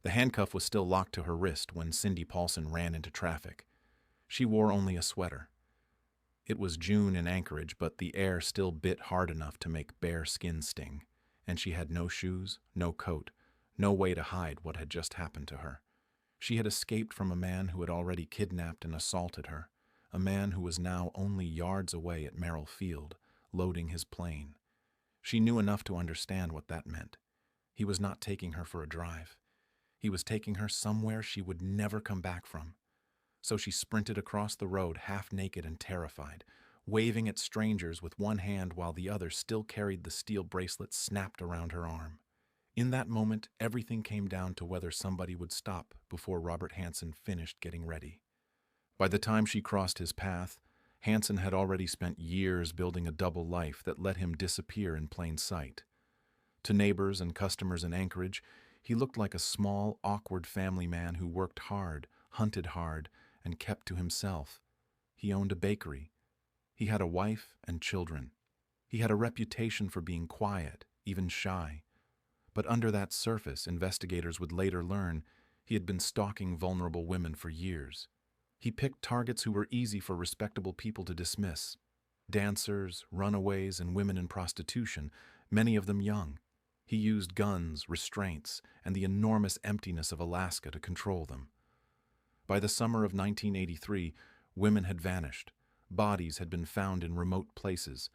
The handcuff was still locked to her wrist when Cindy Paulson ran into traffic. She wore only a sweater. It was June in Anchorage, but the air still bit hard enough to make bare skin sting, and she had no shoes, no coat, no way to hide what had just happened to her. She had escaped from a man who had already kidnapped and assaulted her, a man who was now only yards away at Merrill Field, loading his plane. She knew enough to understand what that meant. He was not taking her for a drive. He was taking her somewhere she would never come back from. So she sprinted across the road half naked and terrified, waving at strangers with one hand while the other still carried the steel bracelet snapped around her arm. In that moment, everything came down to whether somebody would stop before Robert Hansen finished getting ready. By the time she crossed his path, Hansen had already spent years building a double life that let him disappear in plain sight. To neighbors and customers in Anchorage, he looked like a small, awkward family man who worked hard, hunted hard, and kept to himself. He owned a bakery. He had a wife and children. He had a reputation for being quiet, even shy. But under that surface, investigators would later learn, he had been stalking vulnerable women for years. He picked targets who were easy for respectable people to dismiss. Dancers, runaways, and women in prostitution, many of them young. He used guns, restraints, and the enormous emptiness of Alaska to control them. By the summer of 1983, women had vanished, bodies had been found in remote places,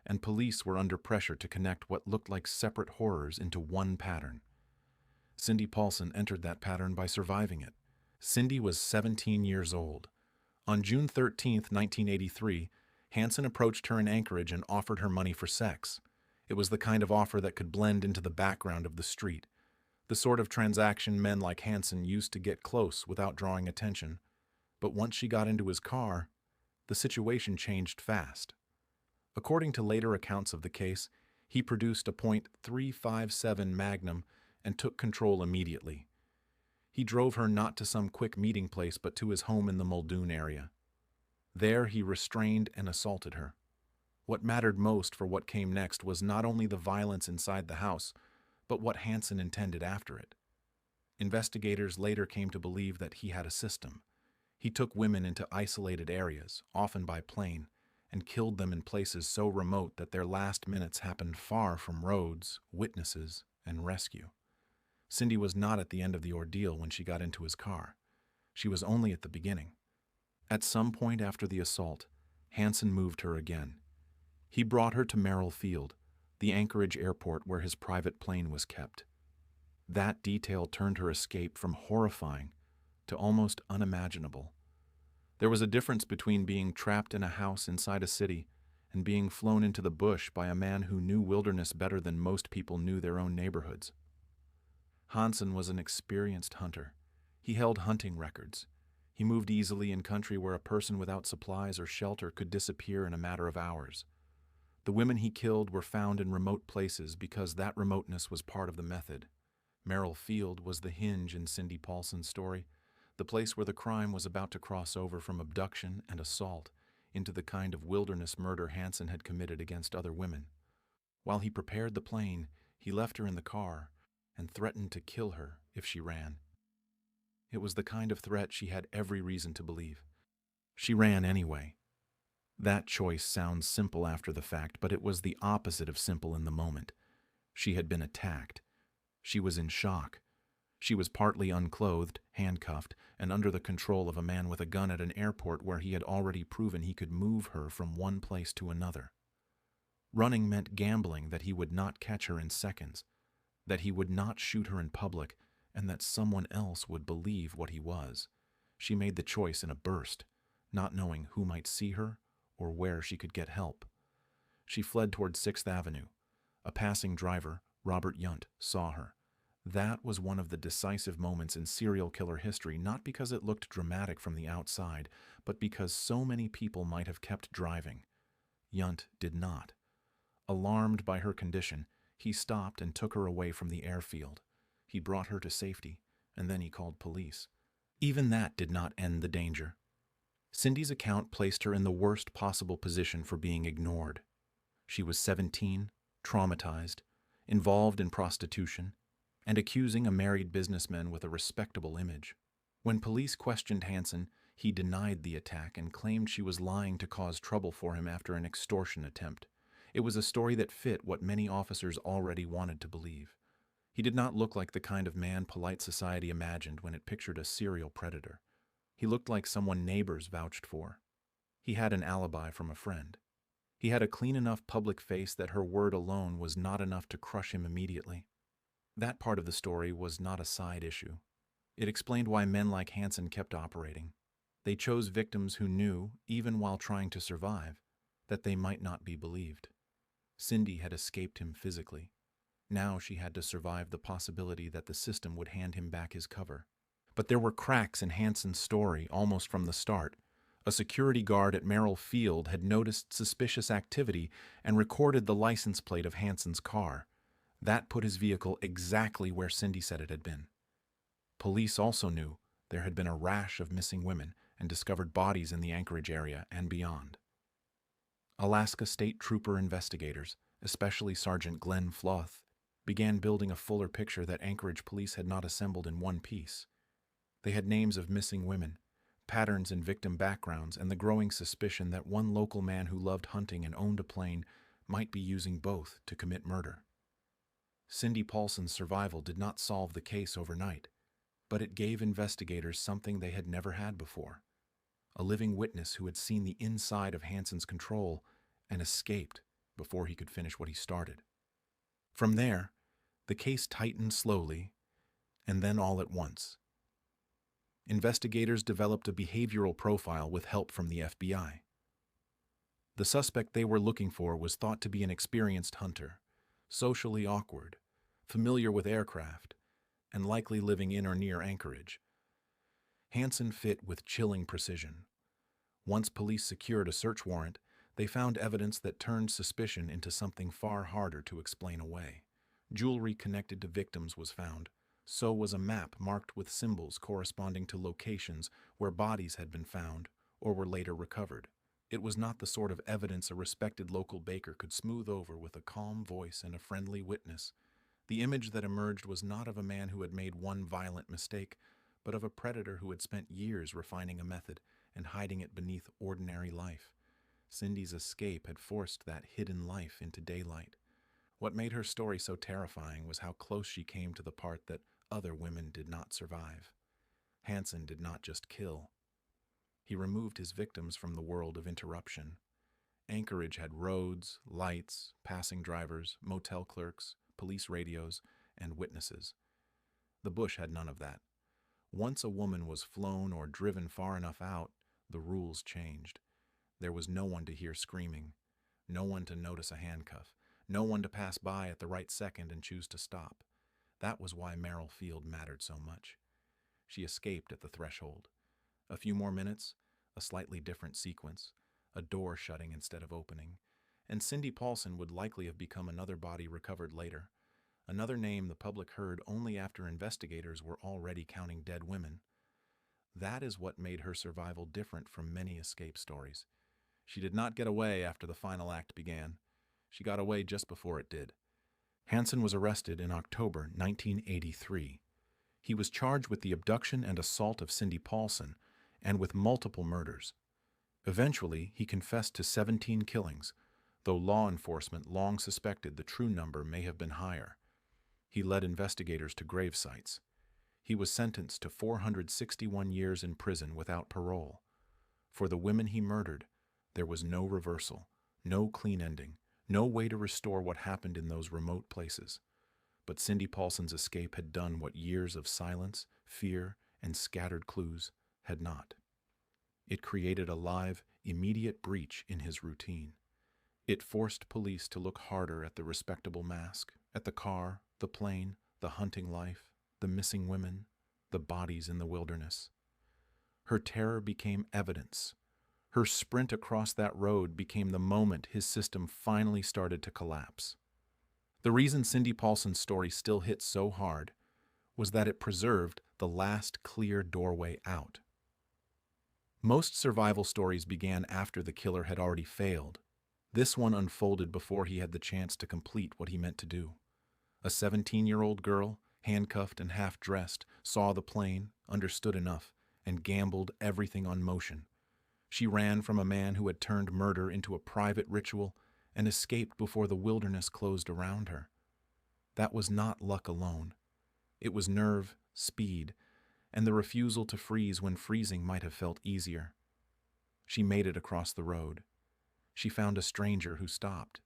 and police were under pressure to connect what looked like separate horrors into one pattern. Cindy Paulson entered that pattern by surviving it. Cindy was 17 years old. On June 13, 1983, Hansen approached her in Anchorage and offered her money for sex. It was the kind of offer that could blend into the background of the street, the sort of transaction men like Hansen used to get close without drawing attention. But once she got into his car, the situation changed fast. According to later accounts of the case, he produced a .357 Magnum and took control immediately. He drove her not to some quick meeting place but to his home in the Muldoon area. There he restrained and assaulted her. What mattered most for what came next was not only the violence inside the house, but what Hansen intended after it. Investigators later came to believe that he had a system. He took women into isolated areas, often by plane, and killed them in places so remote that their last minutes happened far from roads, witnesses, and rescue. Cindy was not at the end of the ordeal when she got into his car. She was only at the beginning. At some point after the assault, Hansen moved her again. He brought her to Merrill Field, the Anchorage airport where his private plane was kept. That detail turned her escape from horrifying to almost unimaginable. There was a difference between being trapped in a house inside a city and being flown into the bush by a man who knew wilderness better than most people knew their own neighborhoods. Hansen was an experienced hunter. He held hunting records. He moved easily in country where a person without supplies or shelter could disappear in a matter of hours. The women he killed were found in remote places because that remoteness was part of the method. Merrill Field was the hinge in Cindy Paulson's story, the place where the crime was about to cross over from abduction and assault into the kind of wilderness murder Hansen had committed against other women. While he prepared the plane, he left her in the car and threatened to kill her if she ran. It was the kind of threat she had every reason to believe. She ran anyway. That choice sounds simple after the fact, but it was the opposite of simple in the moment. She had been attacked. She was in shock. She was partly unclothed, handcuffed, and under the control of a man with a gun at an airport where he had already proven he could move her from one place to another. Running meant gambling that he would not catch her in seconds, that he would not shoot her in public, and that someone else would believe what he was. She made the choice in a burst, not knowing who might see her or where she could get help. She fled toward 6th Avenue. A passing driver, Robert Yunt, saw her. That was one of the decisive moments in serial killer history, not because it looked dramatic from the outside, but because so many people might have kept driving. Yunt did not. Alarmed by her condition, he stopped and took her away from the airfield. He brought her to safety, and then he called police. Even that did not end the danger. Cindy's account placed her in the worst possible position for being ignored. She was 17, traumatized, involved in prostitution, and accusing a married businessman with a respectable image. When police questioned Hansen, he denied the attack and claimed she was lying to cause trouble for him after an extortion attempt. It was a story that fit what many officers already wanted to believe. He did not look like the kind of man polite society imagined when it pictured a serial predator. He looked like someone neighbors vouched for. He had an alibi from a friend. He had a clean enough public face that her word alone was not enough to crush him immediately. That part of the story was not a side issue. It explained why men like Hansen kept operating. They chose victims who knew, even while trying to survive, that they might not be believed. Cindy had escaped him physically. Now she had to survive the possibility that the system would hand him back his cover. But there were cracks in Hansen's story almost from the start. A security guard at Merrill Field had noticed suspicious activity and recorded the license plate of Hansen's car. That put his vehicle exactly where Cindy said it had been. Police also knew there had been a rash of missing women and discovered bodies in the Anchorage area and beyond. Alaska State Trooper investigators, especially Sergeant Glenn Floth, began building a fuller picture that Anchorage police had not assembled in one piece. They had names of missing women, patterns in victim backgrounds, and the growing suspicion that one local man who loved hunting and owned a plane might be using both to commit murder. Cindy Paulson's survival did not solve the case overnight, but it gave investigators something they had never had before: a living witness who had seen the inside of Hansen's control and escaped before he could finish what he started. From there, the case tightened slowly, and then all at once. Investigators developed a behavioral profile with help from the FBI. The suspect they were looking for was thought to be an experienced hunter, socially awkward, familiar with aircraft, and likely living in or near Anchorage. Hansen fit with chilling precision. Once police secured a search warrant, they found evidence that turned suspicion into something far harder to explain away. Jewelry connected to victims was found. So was a map marked with symbols corresponding to locations where bodies had been found or were later recovered. It was not the sort of evidence a respected local baker could smooth over with a calm voice and a friendly witness. The image that emerged was not of a man who had made one violent mistake, but of a predator who had spent years refining a method and hiding it beneath ordinary life. Cindy's escape had forced that hidden life into daylight. What made her story so terrifying was how close she came to the part that other women did not survive. Hansen did not just kill. He removed his victims from the world of interruption. Anchorage had roads, lights, passing drivers, motel clerks, police radios, and witnesses. The bush had none of that. Once a woman was flown or driven far enough out, the rules changed. There was no one to hear screaming, no one to notice a handcuff, no one to pass by at the right second and choose to stop. That was why Merrill Field mattered so much. She escaped at the threshold. A few more minutes, a slightly different sequence, a door shutting instead of opening, and Cindy Paulson would likely have become another body recovered later, another name the public heard only after investigators were already counting dead women. That is what made her survival different from many escape stories. She did not get away after the final act began. She got away just before it did. Hansen was arrested in October 1983. He was charged with the abduction and assault of Cindy Paulson and with multiple murders. Eventually, he confessed to 17 killings, though law enforcement long suspected the true number may have been higher. He led investigators to grave sites. He was sentenced to 461 years in prison without parole. For the women he murdered, there was no reversal, no clean ending, no way to restore what happened in those remote places. But Cindy Paulson's escape had done what years of silence, fear, and scattered clues had not. It created a live, immediate breach in his routine. It forced police to look harder at the respectable mask, at the car, the plane, the hunting life, the missing women, the bodies in the wilderness. Her terror became evidence. Her sprint across that road became the moment his system finally started to collapse. The reason Cindy Paulson's story still hit so hard was that it preserved the last clear doorway out. Most survival stories began after the killer had already failed. This one unfolded before he had the chance to complete what he meant to do. A 17-year-old girl, handcuffed and half-dressed, saw the plane, understood enough, and gambled everything on motion. She ran from a man who had turned murder into a private ritual and escaped before the wilderness closed around her. That was not luck alone. It was nerve, speed, and the refusal to freeze when freezing might have felt easier. She made it across the road. She found a stranger who stopped.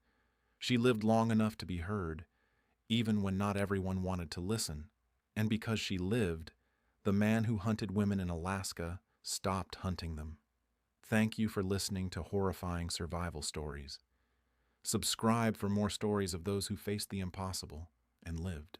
She lived long enough to be heard, even when not everyone wanted to listen. And because she lived, the man who hunted women in Alaska stopped hunting them. Thank you for listening to Horrifying Survival Stories. Subscribe for more stories of those who faced the impossible and lived.